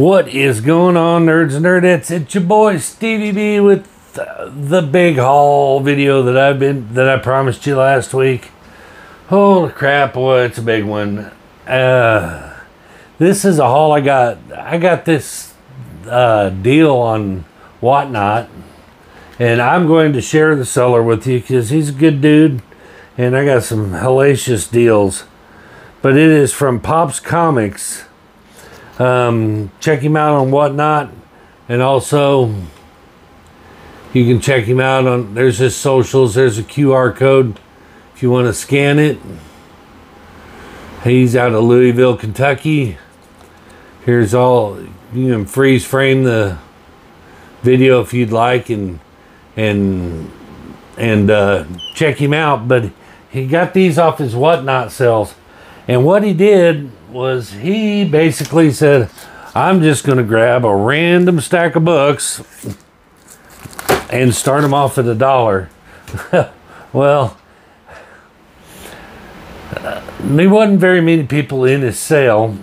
What is going on, nerds and nerdettes? It's your boy Stevie B with the big haul video that I promised you last week. Holy crap, boy, it's a big one. This is a haul I got. I got this deal on Whatnot, and I'm going to share the seller with you because he's a good dude, and I got some hellacious deals. But it is from Pops Comics. Check him out on Whatnot, and also you can check him out on, there's his socials, there's a QR code if you want to scan it. He's out of Louisville, Kentucky. Here's all, you can freeze frame the video if you'd like, and check him out. But he got these off his Whatnot sales, and what he did was he basically said, I'm just going to grab a random stack of books and start them off at $1. Well, there wasn't very many people in his sale,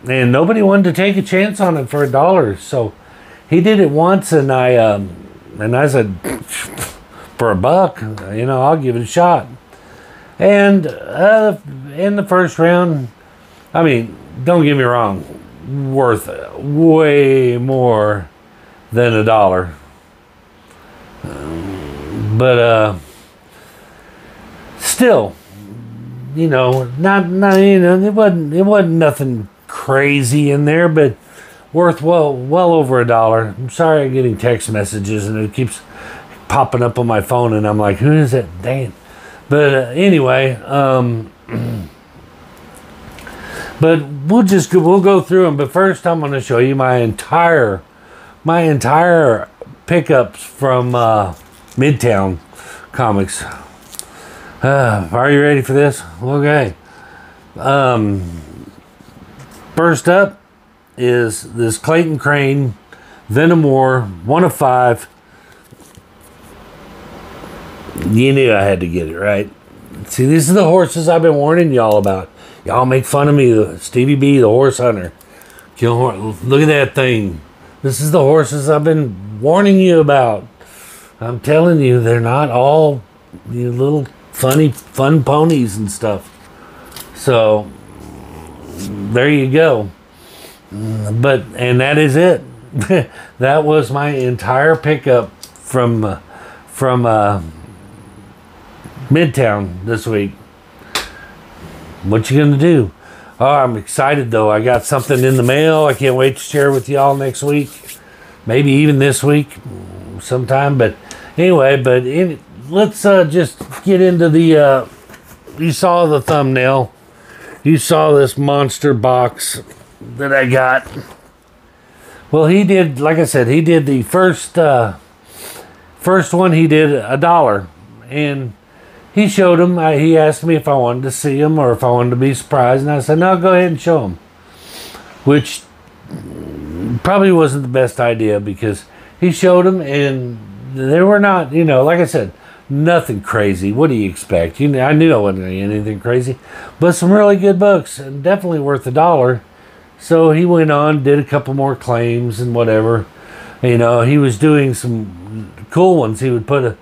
and nobody wanted to take a chance on it for $1. So he did it once, and I said, for $1, you know, I'll give it a shot. And in the first round, I mean, don't get me wrong, worth way more than $1. But still, you know, not you know, it wasn't nothing crazy in there, but worth well over $1. I'm sorry I'm getting text messages and it keeps popping up on my phone, and I'm like, who is that? Dang. But anyway, but we'll go through them. But first, I'm going to show you my entire pickups from Midtown Comics. Are you ready for this? Okay. First up is this Clayton Crane Venom War 1 of 5. You knew I had to get it, right? See, these are the horses I've been warning y'all about. Y'all make fun of me, Stevie B, the horse hunter. Look at that thing. This is the horses I've been warning you about. I'm telling you, they're not all you little fun ponies and stuff. So, there you go. And that is it. That was my entire pickup from Midtown this week. What you gonna do? Oh, I'm excited though. I got something in the mail. I can't wait to share with y'all next week. Maybe even this week sometime. But anyway, let's just get into the you saw the thumbnail. You saw this monster box that I got. Well, he did, like I said, he did the first one, he did $1. And he showed him. He asked me if I wanted to see him or if I wanted to be surprised. And I said, no, go ahead and show him. Which probably wasn't the best idea, because he showed him and they were not, you know, like I said, nothing crazy. What do you expect? You know, I knew I wasn't going to get anything crazy. But some really good books, and definitely worth $1. So he went on, did a couple more claims and whatever. You know, he was doing some cool ones. He would put a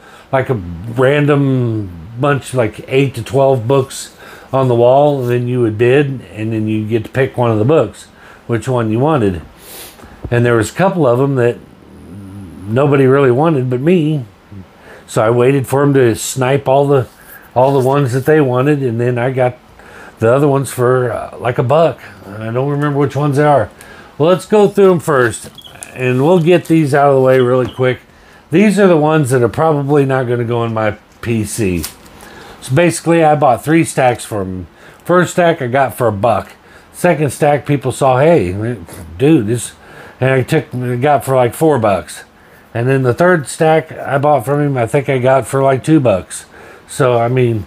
random bunch, like 8 to 12 books on the wall, and then you would bid, and then you get to pick one of the books, which one you wanted. And there was a couple of them that nobody really wanted but me, so I waited for him to snipe all the ones that they wanted, and then I got the other ones for like $1. I don't remember which ones they are. Well, let's go through them first, and we'll get these out of the way really quick. These are the ones that are probably not going to go in my PC. So basically, I bought 3 stacks from him. First stack I got for $1. Second stack, people saw, hey, dude, this, and I got for like $4. And then the third stack I bought from him, I think I got for like $2. So I mean,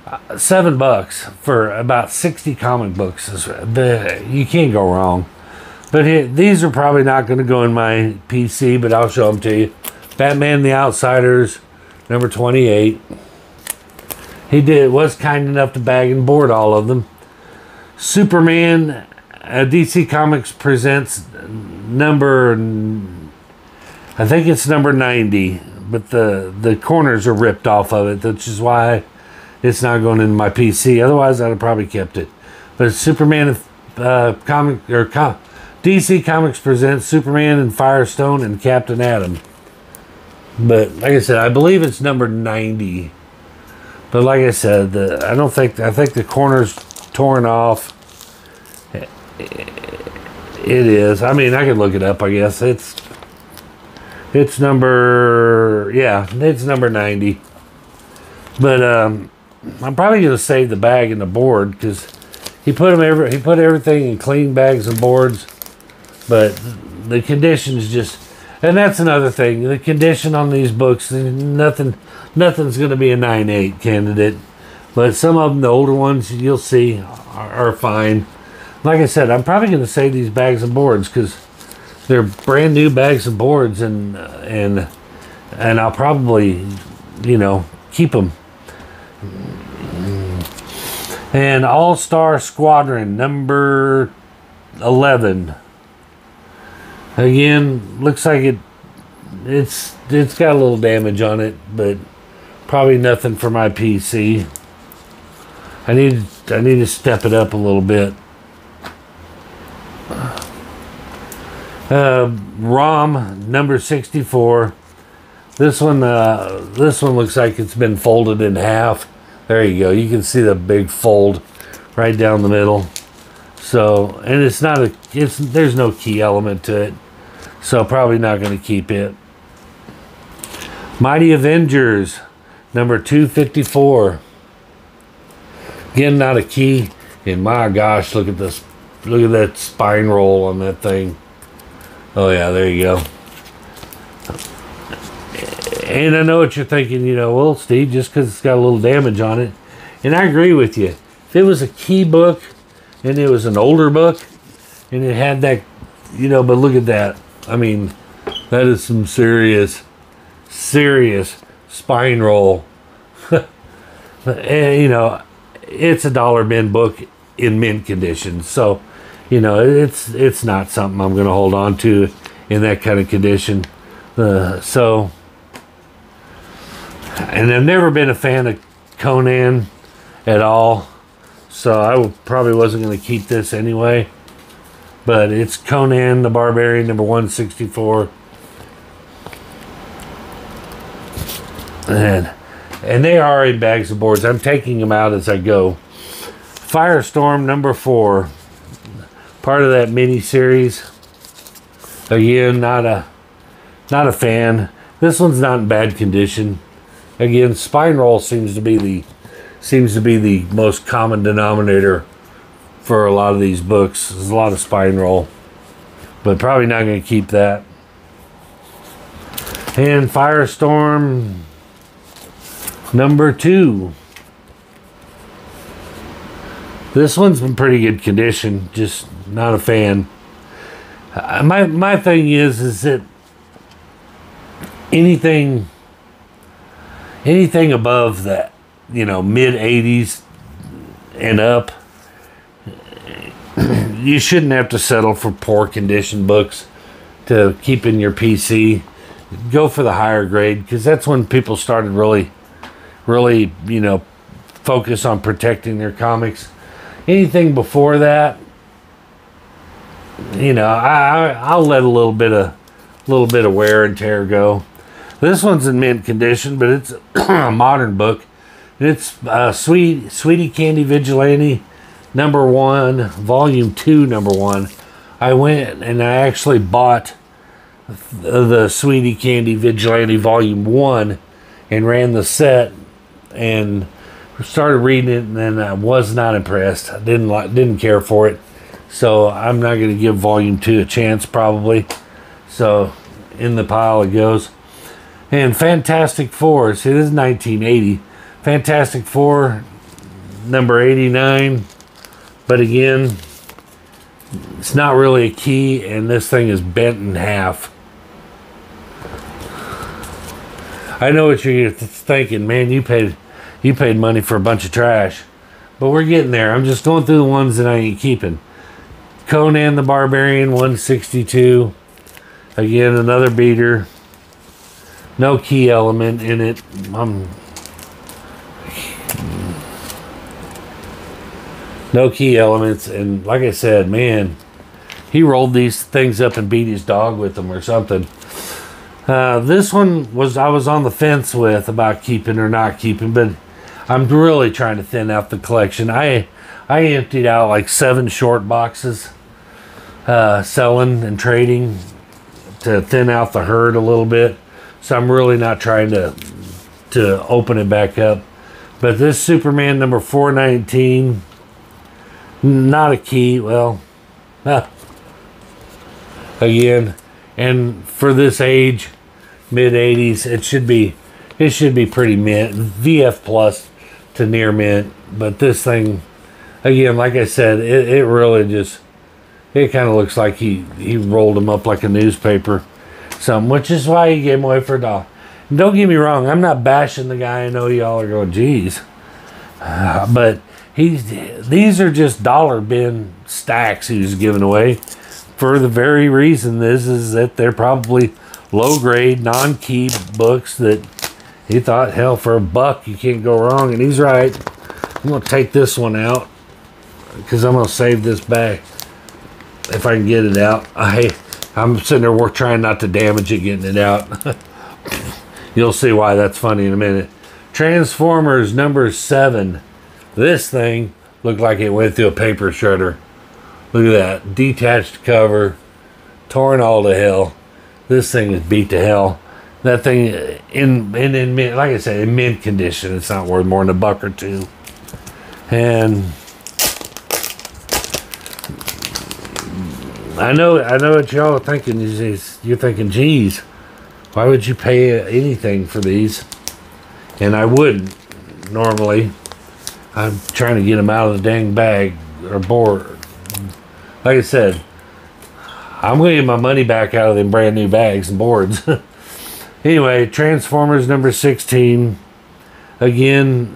$7 for about 60 comic books. You can't go wrong. But these are probably not going to go in my PC, but I'll show them to you. Batman the Outsiders, number 28. He was kind enough to bag and board all of them. Superman, DC Comics presents number, I think it's number 90, but the corners are ripped off of it, which is why it's not going in my PC. Otherwise, I'd have probably kept it. But Superman DC Comics presents Superman and Firestorm and Captain Atom. But like I said, I believe it's number 90. But like I said, I think the corner's torn off. It is. I mean, I could look it up, I guess. It's number, yeah, it's number 90. But I'm probably going to save the bag and the board, because he put everything in clean bags and boards. But the condition's just, and that's another thing. The condition on these books, nothing's going to be a 9.8 candidate. But some of them, the older ones, you'll see, are fine. Like I said, I'm probably going to save these bags and boards because they're brand new bags and boards, and I'll probably, keep them. And All-Star Squadron number 11. Again, looks like it's got a little damage on it, but probably nothing for my PC. I need to step it up a little bit. ROM number 64. This one looks like it's been folded in half. There you go. You can see the big fold right down the middle. So, and there's no key element to it. So probably not going to keep it. Mighty Avengers number 254. Again, not a key. And my gosh, look at this. Look at that spine roll on that thing. Oh yeah, there you go. And I know what you're thinking, well, Steve, just because it's got a little damage on it. And I agree with you. If it was a key book, and it was an older book, and it had that, but look at that. I mean, that is some serious spine roll. And, it's a dollar bin book in mint condition. So, it's not something I'm going to hold on to in that kind of condition. And I've never been a fan of Conan at all, so I probably wasn't going to keep this anyway. But it's Conan the Barbarian number 164, and they are in bags of boards. I'm taking them out as I go. Firestorm number 4, part of that mini series. Again, not a fan. This one's not in bad condition. Again, spine roll seems to be the most common denominator for a lot of these books. There's a lot of spine roll, but probably not going to keep that. And Firestorm number 2. This one's in pretty good condition, just not a fan. My thing is that anything above that, mid 80s and up, you shouldn't have to settle for poor condition books to keep in your PC. Go for the higher grade, because that's when people started really focus on protecting their comics. Anything before that, I'll let a little bit of wear and tear go. This one's in mint condition, but it's a modern book. It's Sweetie Candy Vigilante number 1, volume 2, number 1. I went and I actually bought the Sweetie Candy Vigilante volume 1 and ran the set and started reading it, and then I was not impressed. I didn't care for it. So I'm not going to give volume 2 a chance probably. So in the pile it goes. And Fantastic Four, see, this is 1980. Fantastic Four, number 89. But again, it's not really a key, and this thing is bent in half. I know what you're thinking, man, you paid money for a bunch of trash. But we're getting there. I'm just going through the ones that I ain't keeping. Conan the Barbarian 162. Again, another beater. No key element in it. No key elements. And like I said, man, he rolled these things up and beat his dog with them or something. This one I was on the fence with about keeping or not keeping, but I'm really trying to thin out the collection. I emptied out like 7 short boxes, selling and trading to thin out the herd a little bit. So I'm really not trying to open it back up. But this Superman number 419, not a key. Well, again, and for this age, mid 80s, it should be pretty mint, VF plus to near mint. But this thing, again, like I said, it really just, it kind of looks like he rolled him up like a newspaper, which is why he gave him away for $1. And don't get me wrong, I'm not bashing the guy. I know y'all are going, geez, but these are just dollar bin stacks he was giving away for the very reason is that they're probably low grade, non-key books that he thought, hell, for $1 you can't go wrong. And he's right. I'm going to take this one out because I'm going to save this back if I can get it out. I'm sitting there trying not to damage it getting it out. You'll see why that's funny in a minute. Transformers number 7. This thing looked like it went through a paper shredder. Look at that. Detached cover. Torn all to hell. This thing is beat to hell. That thing, in mint, like I said, in mint condition, it's not worth more than $1 or $2. And I know what y'all are thinking. You're thinking, geez, why would you pay anything for these? And I wouldn't normally. I'm trying to get them out of the dang bag or board. Like I said, I'm going to get my money back out of them brand new bags and boards. Anyway, Transformers number 16. Again,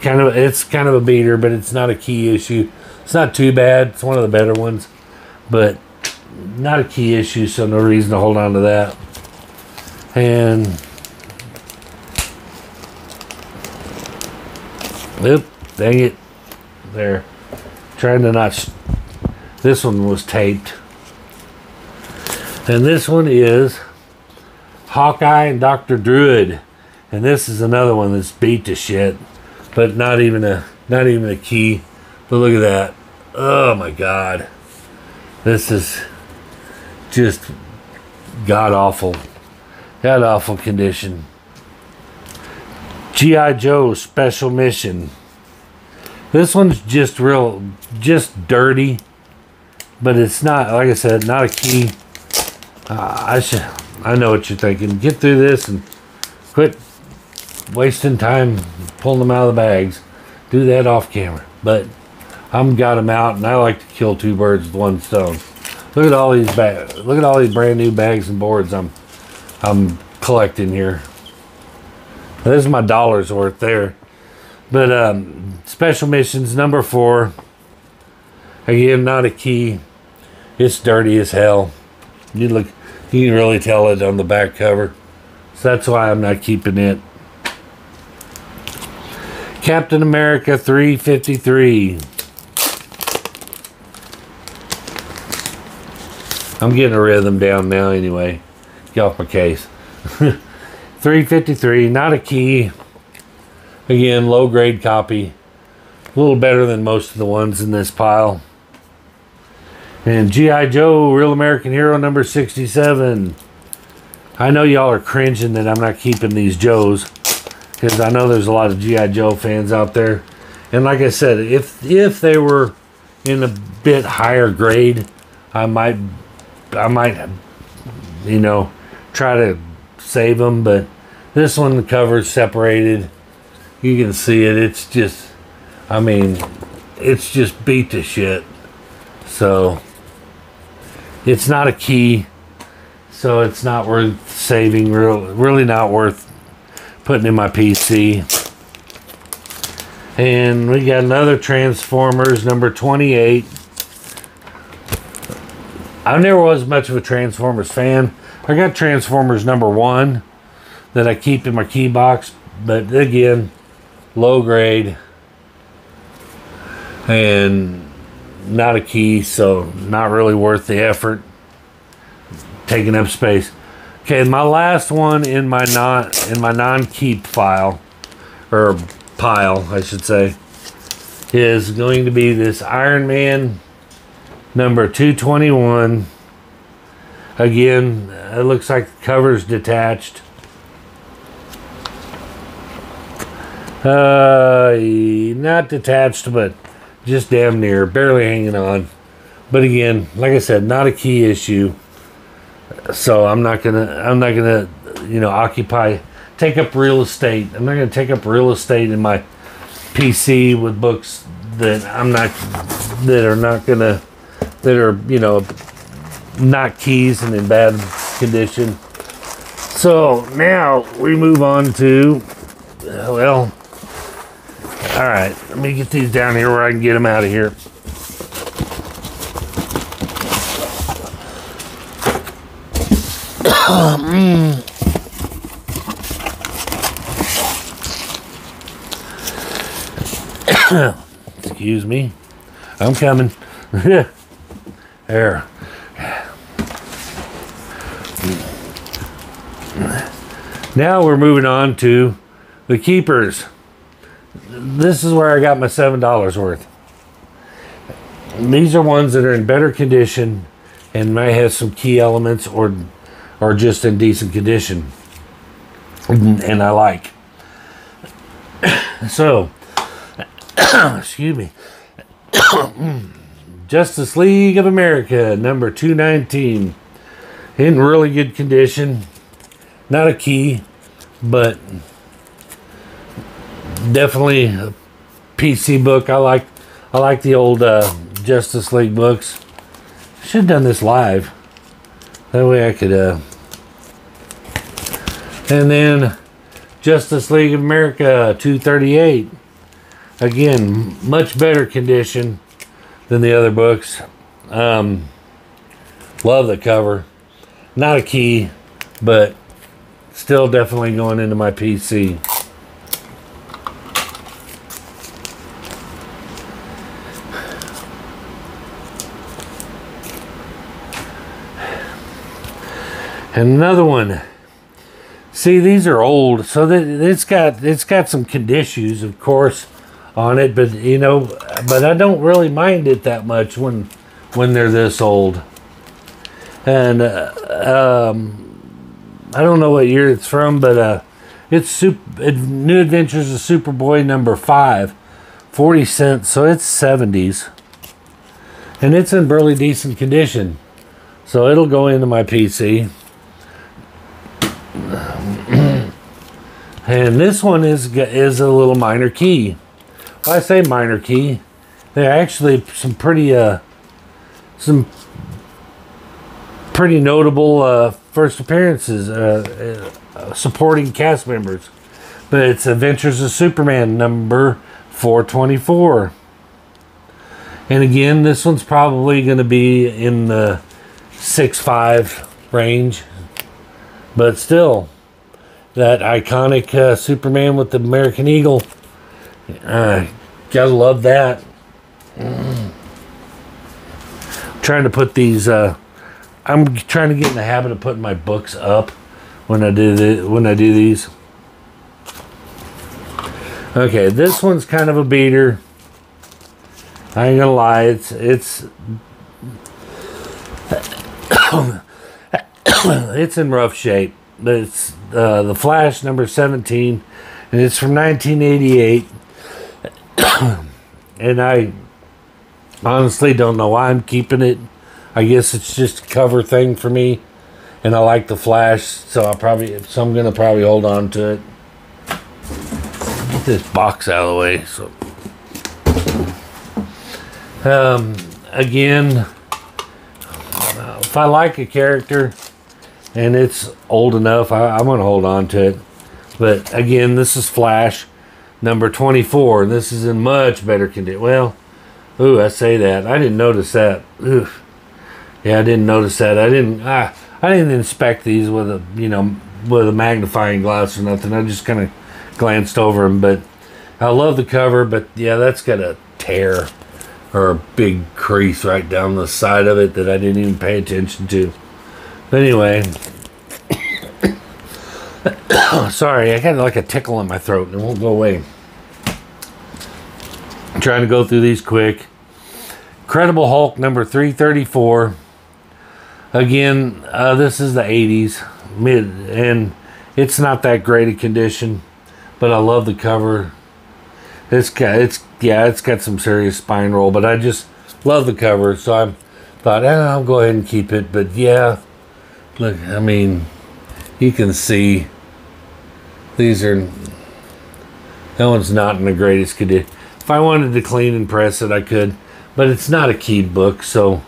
it's kind of a beater, but it's not a key issue. It's not too bad. It's one of the better ones, but not a key issue, so no reason to hold on to that. And oop, dang it. There. Trying to not. This one was taped. And this one is Hawkeye and Dr. Druid. And this is another one that's beat to shit. But not even a key. But look at that. Oh my god. This is just god awful. God awful condition. G.I. Joe Special Mission. This one's just dirty. But it's not, like I said, not a key. I know what you're thinking. Get through this and quit wasting time pulling them out of the bags. Do that off camera. But I'm got them out, and I like to kill 2 birds with 1 stone. Look at all these look at all these brand new bags and boards I'm collecting here. This is my $1 worth there. But Special Missions number 4. Again, not a key. It's dirty as hell. You can really tell it on the back cover. So that's why I'm not keeping it. Captain America 353. I'm getting a rhythm down now anyway. Get off my case. 353, not a key. Again, low grade copy. A little better than most of the ones in this pile. And G.I. Joe, Real American Hero number 67. I know y'all are cringing that I'm not keeping these Joes, because I know there's a lot of G.I. Joe fans out there. And like I said, if they were in a bit higher grade, I might, you know, try to save them. But this one, the cover's separated. You can see it. It's just, I mean, it's just beat to shit. So it's not a key, so it's not worth saving. Really not worth putting in my PC. And we got another Transformers number 28. I never was much of a Transformers fan. I got Transformers #1 that I keep in my key box, but again, low grade and not a key, so not really worth the effort, taking up space. Okay, my last one in my non-keep file, or pile, I should say, is going to be this Iron Man number 221. Again, it looks like the cover's detached. Not detached, but just damn near, barely hanging on. But again, like I said, not a key issue. So I'm not gonna, you know, take up real estate. I'm not gonna take up real estate in my PC with books that are, you know, not keys and in bad condition. So now we move on to, well, all right, let me get these down here where I can get them out of here. Excuse me. I'm coming. There. Now we're moving on to the keepers. This is where I got my $7 worth. These are ones that are in better condition and might have some key elements or just in decent condition. And I like. So, excuse me. Justice League of America, number 219. In really good condition. Not a key, but definitely a PC book. I like the old Justice League books. Should have done this live. That way I could and then Justice League of America 238. Again, much better condition than the other books. Love the cover. Not a key, but still definitely going into my PC. And another one. See, these are old, so that it's got some conditions, of course, on it, but you know, but I don't really mind it that much when they're this old. And I don't know what year it's from, but it's New Adventures of Superboy number 5, 40 cents, so it's 70s, and it's in really decent condition, so it'll go into my PC. And this one is a little minor key. Well, I say minor key. They're actually some pretty notable first appearances, supporting cast members. But it's Adventures of Superman number 424. And again, this one's probably going to be in the 6.5 range. But still, that iconic Superman with the American Eagle. Gotta love that. Trying to put these. I'm trying to get in the habit of putting my books up when I do these. Okay, this one's kind of a beater. I ain't gonna lie. It's it's in rough shape. It's the Flash number 17, and it's from 1988. And I honestly don't know why I'm keeping it. I guess it's just a cover thing for me, and I like the Flash, so I'm gonna probably hold on to it. Get this box out of the way. So, again, if I like a character and it's old enough, I'm gonna hold on to it. But again, this is Flash number 24. This is in much better condition. Well, ooh, I say that. I didn't notice that. Ooh. Yeah, I didn't notice that. I didn't inspect these with a, with a magnifying glass or nothing. I just kind of glanced over them, but I love the cover. But yeah, that's got a tear or a big crease right down the side of it that I didn't even pay attention to. But anyway, sorry, I got like a tickle in my throat and it won't go away. I'm trying to go through these quick. Incredible Hulk number 334. Again, this is the 80s, and it's not that great a condition, but I love the cover. It's got some serious spine roll, but I just love the cover, so I thought, I'll go ahead and keep it. But yeah, look, I mean, you can see these are, that one's not in the greatest condition. If I wanted to clean and press it, I could, but it's not a keyed book, so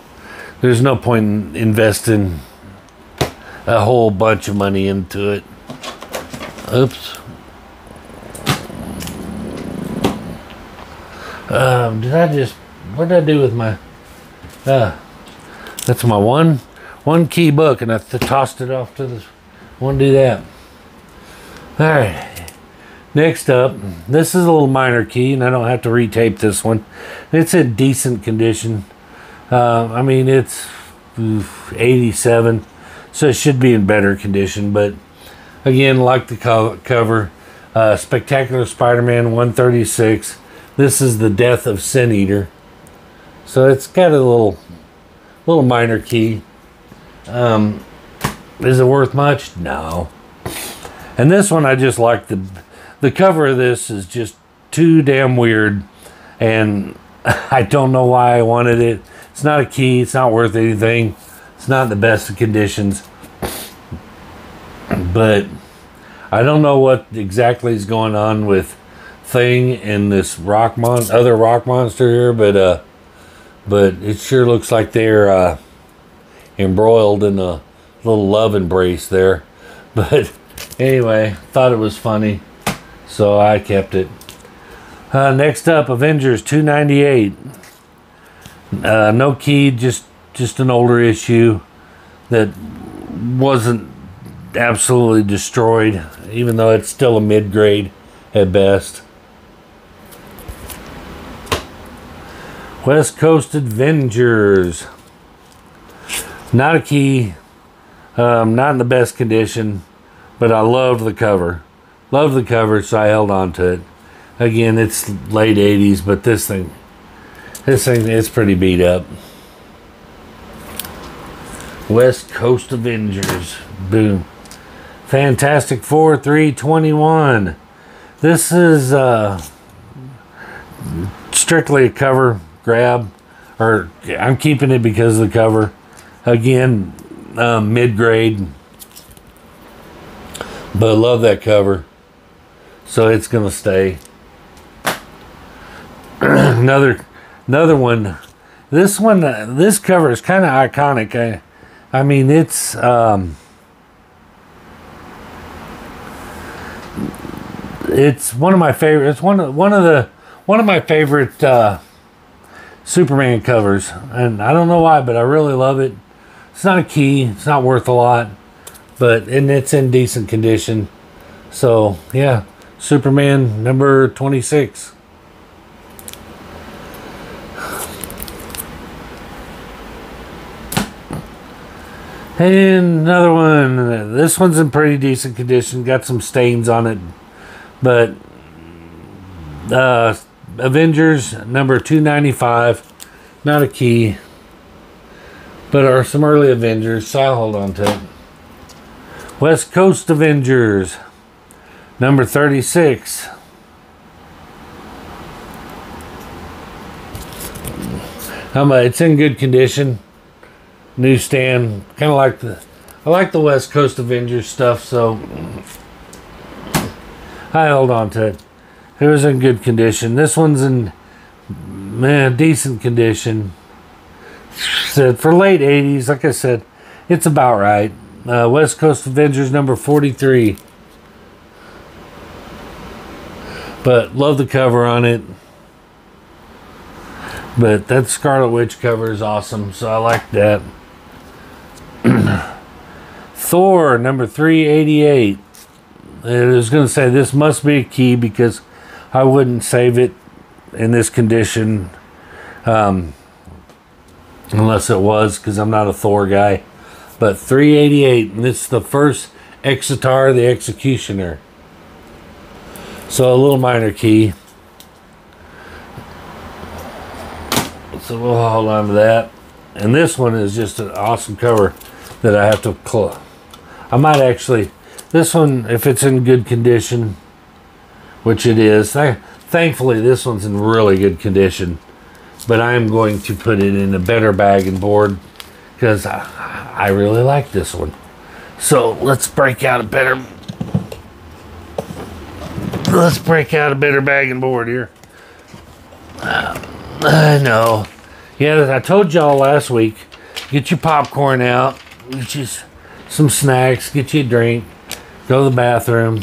there's no point in investing a whole bunch of money into it. Oops. What did I do with my, that's my one key book, and I tossed it off to this, I want to do that. All right. Next up, this is a little minor key, and I don't have to retape this one. It's in decent condition. I mean, it's 87, so it should be in better condition. But again, like the cover, Spectacular Spider-Man 136. This is the Death of Sin Eater. So it's got a little minor key. Is it worth much? No. And this one, I just like the cover of this is just too damn weird, and I don't know why I wanted it. It's not a key. It's not worth anything. It's not in the best of conditions. But I don't know what exactly is going on with Thing and this other rock monster here, but it sure looks like they're embroiled in a little love embrace there. But anyway, thought it was funny, so I kept it. Next up, Avengers 298. No key, just an older issue that wasn't absolutely destroyed, even though it's still a mid-grade at best. West Coast Avengers. Not a key, not in the best condition, but I loved the cover. Loved the cover, so I held on to it. Again, it's late 80s, but this thing is pretty beat up. West Coast Avengers. Boom. Fantastic Four 321. This is strictly a cover grab, or I'm keeping it because of the cover. Again, mid-grade, but I love that cover, so it's gonna stay. another one. This cover is kind of iconic. I mean, it's one of my favorites. One of my favorite Superman covers, and I don't know why, but I really love it. It's not a key. It's not worth a lot, and it's in decent condition. So yeah, Superman number 26. And another one. This one's in pretty decent condition. Got some stains on it, but Avengers number 295. Not a key, but are some early Avengers, so I'll hold on to it. West Coast Avengers number 36. It's in good condition. Newsstand. Kind of like I like the West Coast Avengers stuff, so I held on to it. It was in good condition. This one's in decent condition. For late 80s, like I said, it's about right. West Coast Avengers number 43. But love the cover on it. But that Scarlet Witch cover is awesome, so I like that. Thor number 388. I was going to say this must be a key because I wouldn't save it in this condition unless it was, because I'm not a Thor guy. But 388, and it's the first Exitar the Executioner. So a little minor key. So we'll hold on to that. And this one is just an awesome cover that I have to close. I might actually, this one, if it's in good condition, which it is, thankfully this one's in really good condition, but I'm going to put it in a better bag and board because I really like this one. So let's break out a better bag and board here. I know. Yeah, I told y'all last week, get your popcorn out, get you some snacks, get you a drink, go to the bathroom,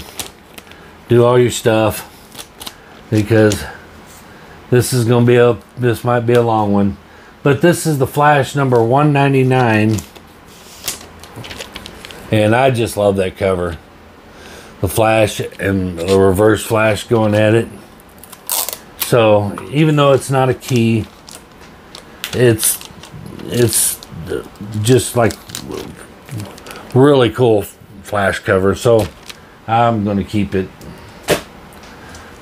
do all your stuff, because this is going to be this might be a long one. But this is the Flash number 199, and I just love that cover. The Flash and the Reverse Flash going at it. So even though it's not a key, it's just like really cool Flash cover, so I'm going to keep it.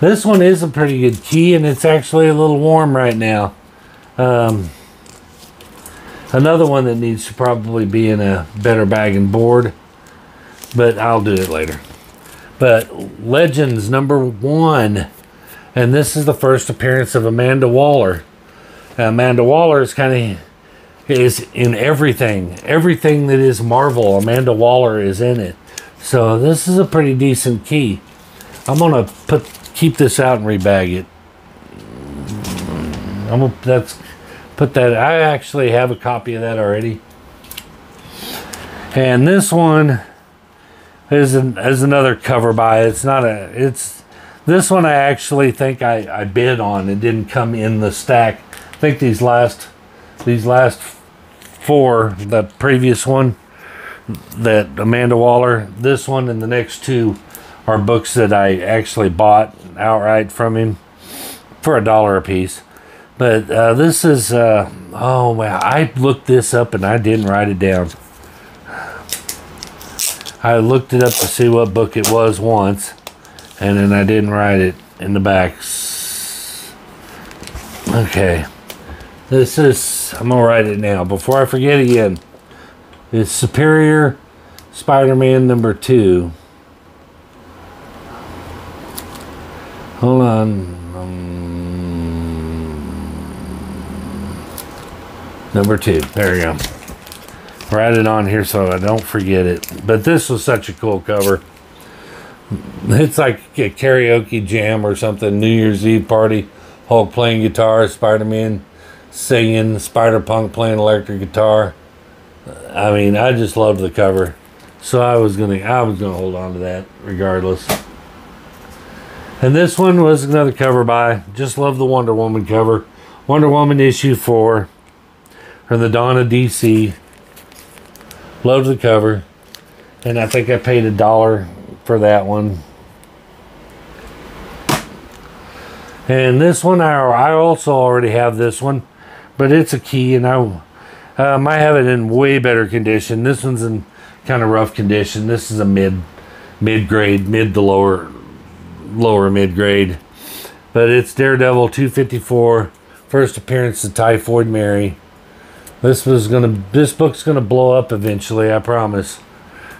This one is a pretty good key, and it's actually a little warm right now. Another one that needs to probably be in a better bag and board, but I'll do it later. But Legends number 1, and this is the first appearance of Amanda Waller. Amanda Waller is is in everything that is Marvel. Amanda Waller is in it, so this is a pretty decent key. I'm gonna keep this out and rebag it. I actually have a copy of that already. And this one is another cover buy. This one I actually think I bid on. It didn't come in the stack. I think these last 4, the previous one, that Amanda Waller, this one and the next 2 are books that I actually bought outright from him for $1 a piece. But this is oh wow, I looked this up and I didn't write it down. I looked it up to see what book it was once, and then I didn't write it in the back. Okay, this is, I'm gonna write it now before I forget again. It's Superior Spider-Man number 2. Hold on. Number 2. There you go. Write it on here so I don't forget it. But this was such a cool cover. It's like a karaoke jam or something. New Year's Eve party. Hulk playing guitar, Spider-Man singing, Spider-Punk playing electric guitar. I mean, I just loved the cover. So I was gonna hold on to that regardless. And this one was another cover by. Just love the Wonder Woman cover. Wonder Woman issue 4. From the Dawn of DC. Loved the cover. And I think I paid $1 for that one. And this one, I also already have this one. But it's a key, and I have it in way better condition. This one's in kind of rough condition. This is a mid-grade, mid to lower mid-grade. But it's Daredevil 254. First appearance of Typhoid Mary. This book's gonna blow up eventually, I promise.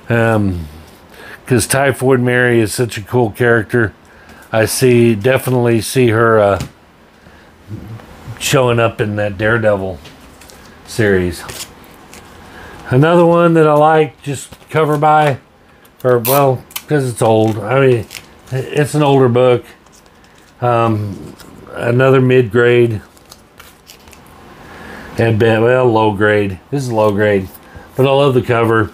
Because Typhoid Mary is such a cool character. I definitely see her showing up in that Daredevil series. Another one that I like, just cover by, because it's old. I mean, it's an older book. Another mid-grade. And low grade. This is low grade, but I love the cover.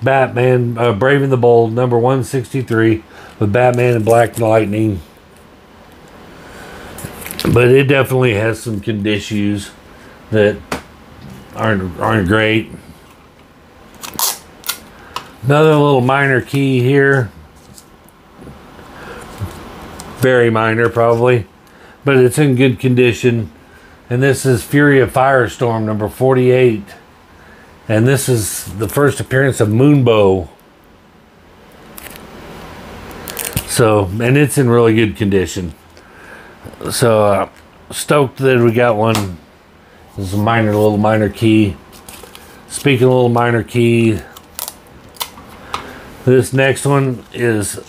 Batman, Brave and the Bold, number 163, with Batman and Black Lightning. But it definitely has some issues that aren't great. Another little minor key here. Very minor, probably, but it's in good condition. And this is Fury of Firestorm number 48. And this is the first appearance of Moonbow. So, and it's in really good condition. So, stoked that we got one. This is a little minor key. Speaking of little minor key, this next one is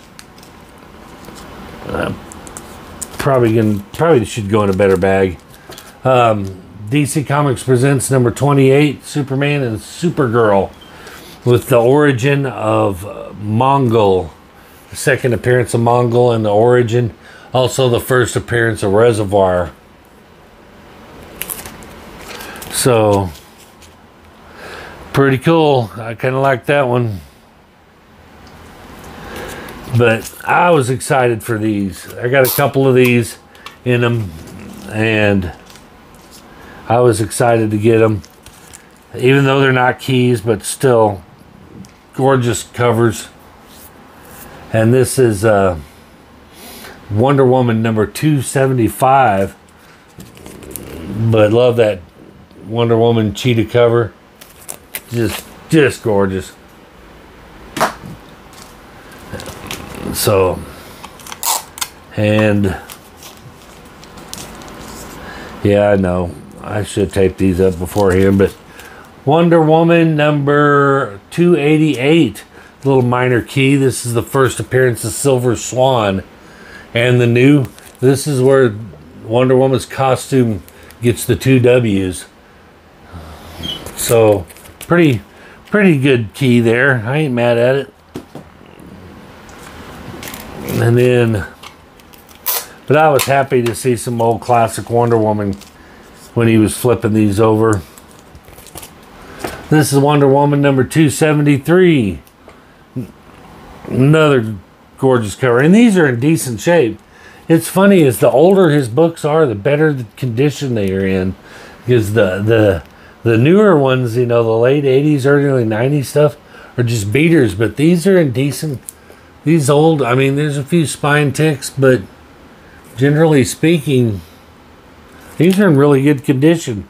probably should go in a better bag. DC Comics presents number 28, Superman and Supergirl, with the origin of Mongol, the second appearance of Mongol and the origin, also the first appearance of Reservoir. So pretty cool. I kind of like that one, but I was excited for these. I got a couple of these in them, and I was excited to get them, even though they're not keys, but still gorgeous covers. And this is Wonder Woman number 275, but love that Wonder Woman cheetah cover. Just gorgeous. So, and yeah, I know I should tape these up beforehand, but Wonder Woman number 288, little minor key. This is the first appearance of Silver Swan, and this is where Wonder Woman's costume gets the 2 W's. So pretty good key there. I ain't mad at it. And then, but I was happy to see some old classic Wonder Woman when he was flipping these over. This is Wonder Woman number 273. Another gorgeous cover. And these are in decent shape. It's funny, as the older his books are, the better the condition they are in. Because the newer ones, you know, the late 80s, early 90s stuff are just beaters. But these are in decent. These old, I mean, there's a few spine ticks, but generally speaking, these are in really good condition.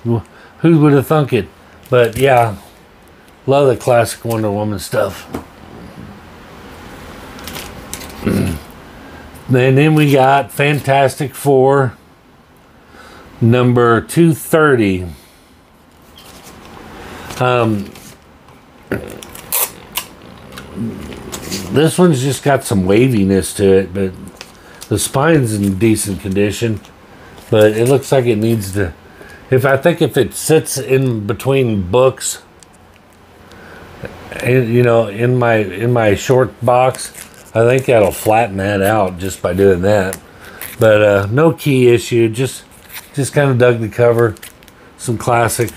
Who would have thunk it? But yeah, love the classic Wonder Woman stuff. And then we got Fantastic Four number 230. This one's just got some waviness to it, but the spine's in decent condition. But it looks like it needs to, I think if it sits in between books, and you know, in my short box, I think that'll flatten that out just by doing that. But no key issue, just kind of dug the cover. Some classic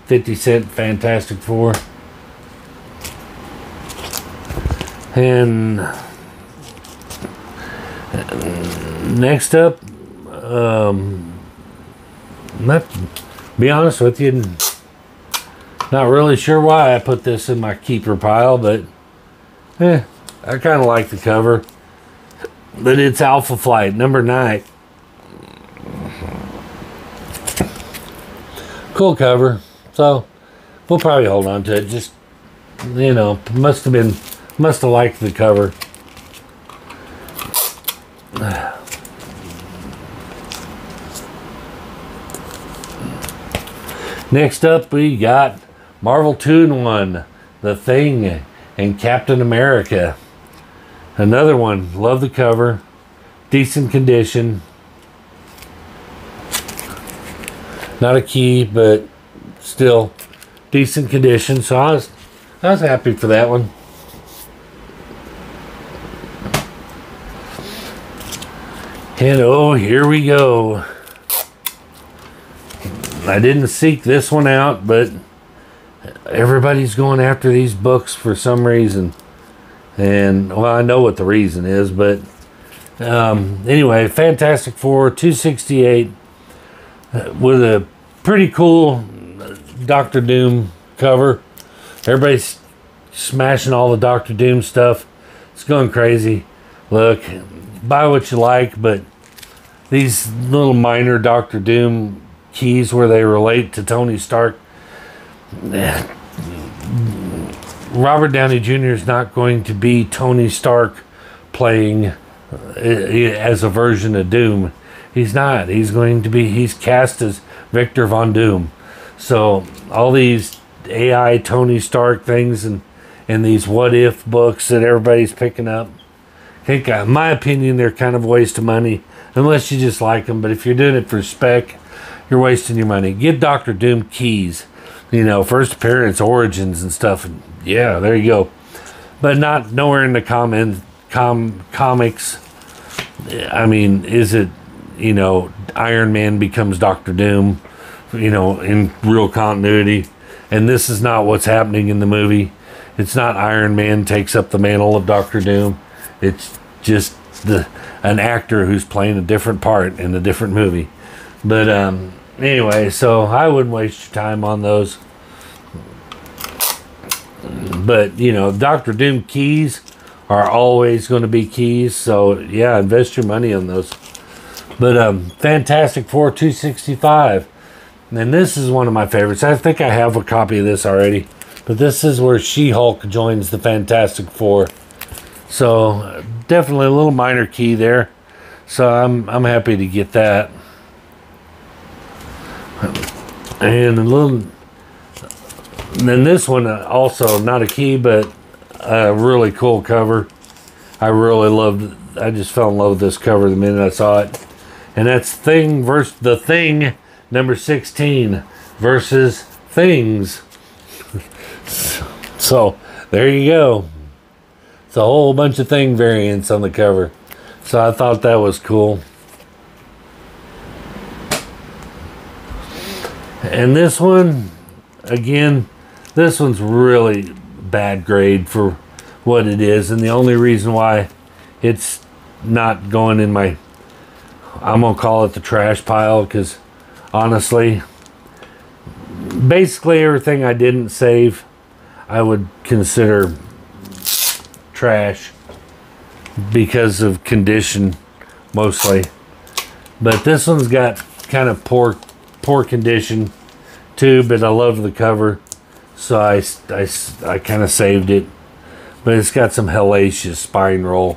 50-cent Fantastic Four. And next up, be honest with you, not really sure why I put this in my keeper pile, but I kind of like the cover. But it's Alphal Flight number 9. Cool cover, so we'll probably hold on to it. Just, you know, must have liked the cover. Next up, we got Marvel 2-in-1, The Thing, and Captain America. Another one. Love the cover. Decent condition. Not a key, but still decent condition. So I was happy for that one. And oh, here we go. I didn't seek this one out, but everybody's going after these books for some reason. And, well, I know what the reason is, but anyway, Fantastic Four 268 with a pretty cool Doctor Doom cover. Everybody's smashing all the Doctor Doom stuff. It's going crazy. Look, buy what you like, but these little minor Doctor Doom keys where they relate to Tony Stark. Robert Downey Jr. is not going to be Tony Stark playing as a version of Doom. He's not. He's cast as Victor Von Doom. So all these AI Tony Stark things and these what if books that everybody's picking up, I think, in my opinion, they're kind of a waste of money unless you just like them. But if you're doing it for spec, you're wasting your money. Get Doctor Doom keys, first appearance, origins and stuff, and yeah, there you go. But not nowhere in the comics. I mean, is it, Iron Man becomes Doctor Doom, in real continuity, and this is not what's happening in the movie. It's not Iron Man takes up the mantle of Doctor Doom. It's just an actor who's playing a different part in a different movie. But anyway, so I wouldn't waste your time on those. But, Doctor Doom keys are always going to be keys. So, yeah, invest your money on those. But Fantastic Four 265. And this is one of my favorites. I think I have a copy of this already. But this is where She-Hulk joins the Fantastic Four. So, definitely a little minor key there. So, I'm happy to get that. And then this one also not a key, but a really cool cover. I just fell in love with this cover the minute I saw it. And that's Thing versus The Thing number 16 versus Things. So there you go. It's a whole bunch of Thing variants on the cover. So I thought that was cool. And this one, again, this one's really bad grade for what it is. And the only reason why it's not going in my, I'm going to call it the trash pile, because honestly, basically everything I didn't save, I would consider trash because of condition mostly. But this one's got kind of poor condition too, but I love the cover, so I kind of saved it. But it's got some hellacious spine roll,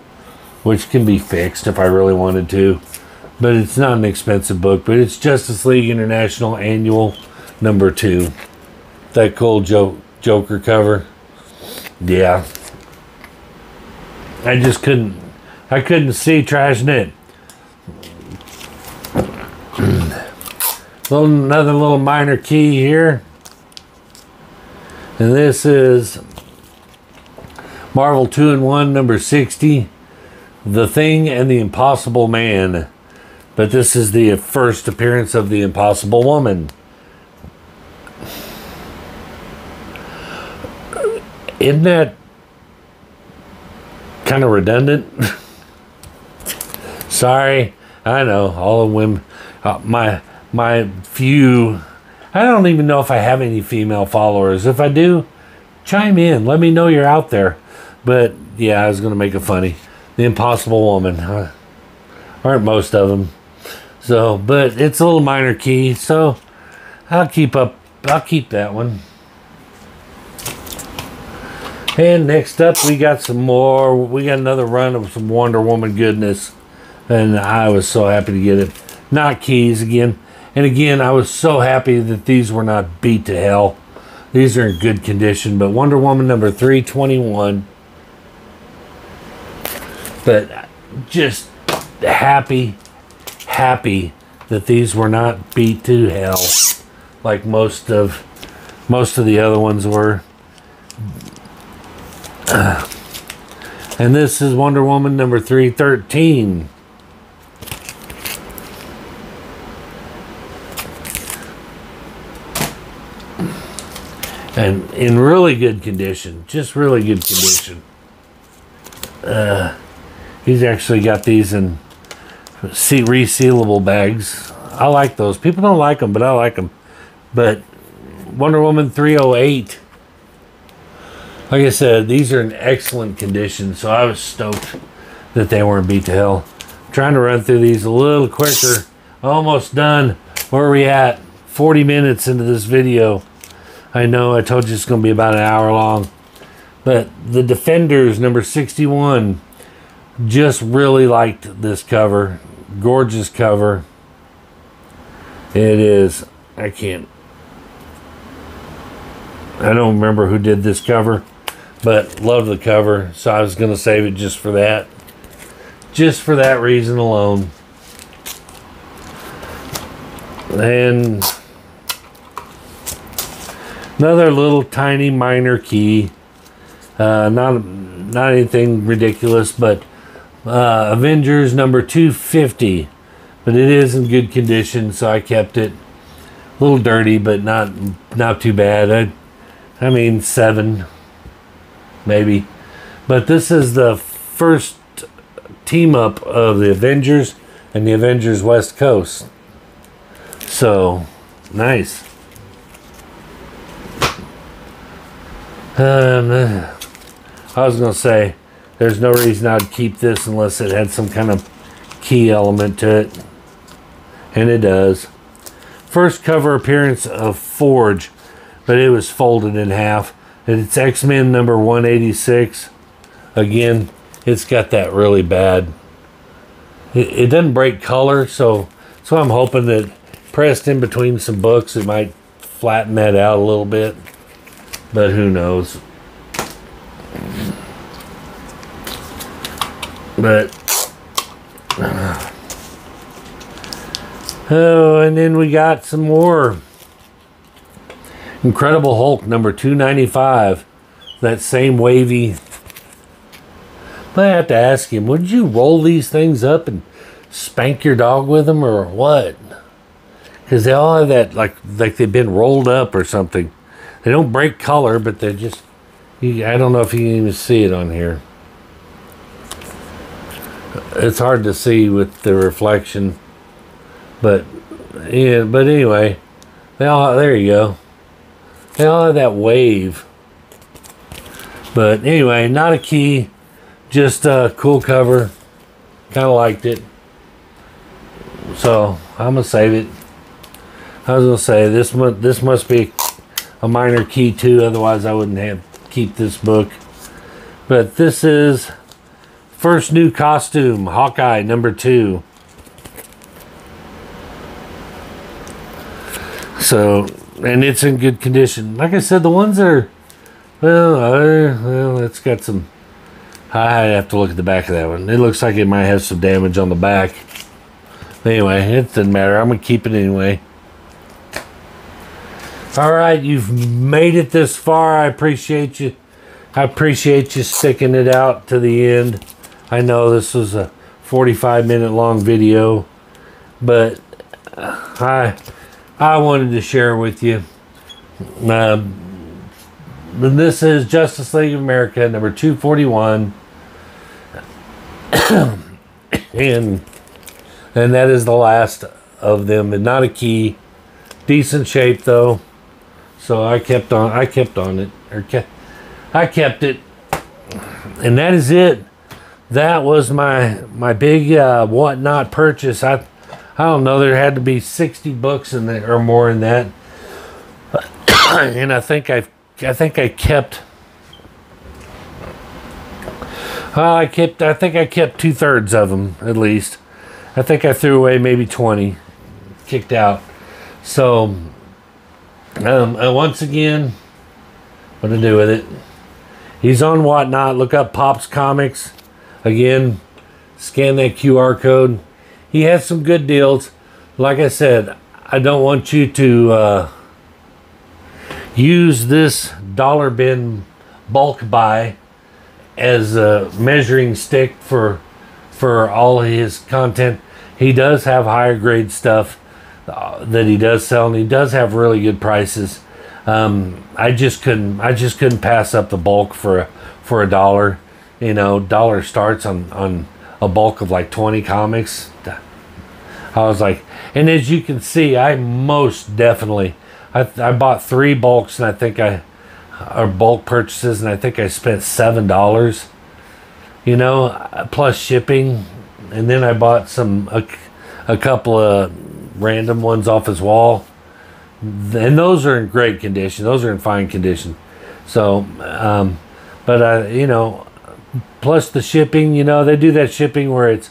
which can be fixed if I really wanted to. But it's not an expensive book, but it's Justice League International Annual number 2. That cool Joker cover. Yeah. I couldn't see trashing it. Another little minor key here. And this is Marvel 2-in-1 number 60. The Thing and the Impossible Man. But this is the first appearance of the Impossible Woman. Isn't that kind of redundant? Sorry, I know, all the women, my few, I don't even know if I have any female followers. If I do, chime in, let me know you're out there. But yeah, I was going to make it funny. The Impossible Woman, aren't most of them. So, but it's a little minor key, so I'll keep that one. And next up, we got another run of some Wonder Woman goodness. And I was so happy to get it. Not keys again. And again, I was so happy that these were not beat to hell. These are in good condition. But Wonder Woman number 321. But just happy that these were not beat to hell like most of the other ones were. And this is Wonder Woman number 313. And in really good condition, just really good condition. He's actually got these in resealable bags. I like those. People don't like them, but I like them. But Wonder Woman 308. Like I said, these are in excellent condition, so I was stoked that they weren't beat to hell. I'm trying to run through these a little quicker. Almost done. Where are we at? 40 minutes into this video. I know I told you it's going to be about an hour long. But the Defenders, number 61, just really liked this cover. Gorgeous cover. It is. I don't remember who did this cover, but love the cover, so I was going to save it just for that. Just for that reason alone. And another little tiny minor key. Not anything ridiculous, but Avengers number 250. But it is in good condition, so I kept it. A little dirty, but not too bad. I mean 7, maybe. But this is the first team up of the Avengers and the Avengers West Coast. So, nice. I was going to say, there's no reason I'd keep this unless it had some kind of key element to it. And it does. First cover appearance of Forge, but it was folded in half. And it's X-Men number 186. Again, it's got that really bad. It doesn't break color, so I'm hoping that pressed in between some books, it might flatten that out a little bit. But who knows? But oh, and then we got some more Incredible Hulk number 295. That same wavy. I have to ask him, would you roll these things up and spank your dog with them or what? Because they all have that like they've been rolled up or something. They don't break color, but they're just, I don't know if you can even see it on here. It's hard to see with the reflection. But yeah, but anyway, they all, there you go. They all have that wave. But anyway, not a key, just a cool cover. Kind of liked it. So I'm gonna save it. I was gonna say this must be a minor key too, otherwise I wouldn't keep this book. But this is first new costume, Hawkeye number 2. So, and it's in good condition. Like I said, the ones that are, well, it's got some, I have to look at the back of that one. It looks like it might have some damage on the back. Anyway, it doesn't matter. I'm going to keep it anyway. All right, you've made it this far. I appreciate you. I appreciate you sticking it out to the end. I know this was a 45-minute long video, but I wanted to share with you. This is Justice League of America number 241, and that is the last of them. And not a key, decent shape though. So I kept it, and that is it. That was my big whatnot purchase. I don't know. There had to be 60 books in there or more in that, and I think I kept. I think I kept 2/3 of them at least. I think I threw away maybe 20, kicked out. So once again, what to do with it? He's on Whatnot. Look up Pop's Comics. Again, scan that QR code. He has some good deals. Like I said, I don't want you to use this dollar bin bulk buy as a measuring stick for all his content. He does have higher grade stuff that he does sell, and he does have really good prices. I just couldn't pass up the bulk for $1. You know, dollar starts on a bulk of like 20 comics. I was like, and as you can see, I most definitely I bought 3 bulks, and I think are bulk purchases, and I think I spent $7, you know, plus shipping. And then I bought a couple of random ones off his wall, and those are in great condition. Those are in fine condition. So, but you know, plus the shipping, you know, they do that shipping where it's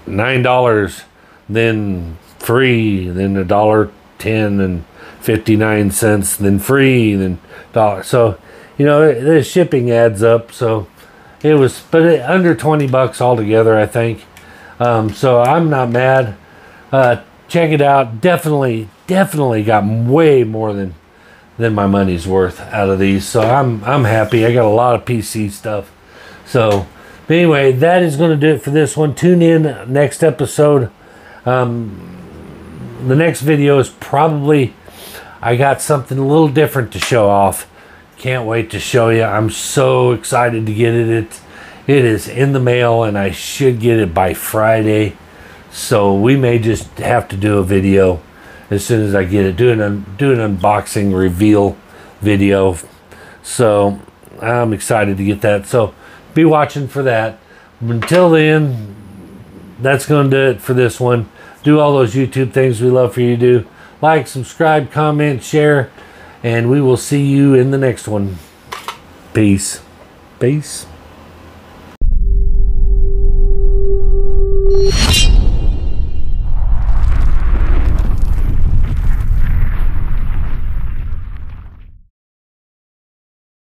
$9, then free, then $1.10, and 59 cents, then free, then $1. So, you know, the shipping adds up. So it was, but under 20 bucks altogether, I think. So I'm not mad. Check it out. Definitely got way more than my money's worth out of these. So I'm happy. I got a lot of PC stuff. So anyway, that is going to do it for this one. Tune in next episode. The next video is probably, I got something a little different to show off. Can't wait to show you. I'm so excited to get it. It is in the mail, and I should get it by Friday. So we may just have to do a video as soon as I get it. Do an unboxing reveal video. So I'm excited to get that. So be watching for that. Until then, that's going to do it for this one. Do all those YouTube things we love for you to do. Like, subscribe, comment, share, and we will see you in the next one. Peace. Peace.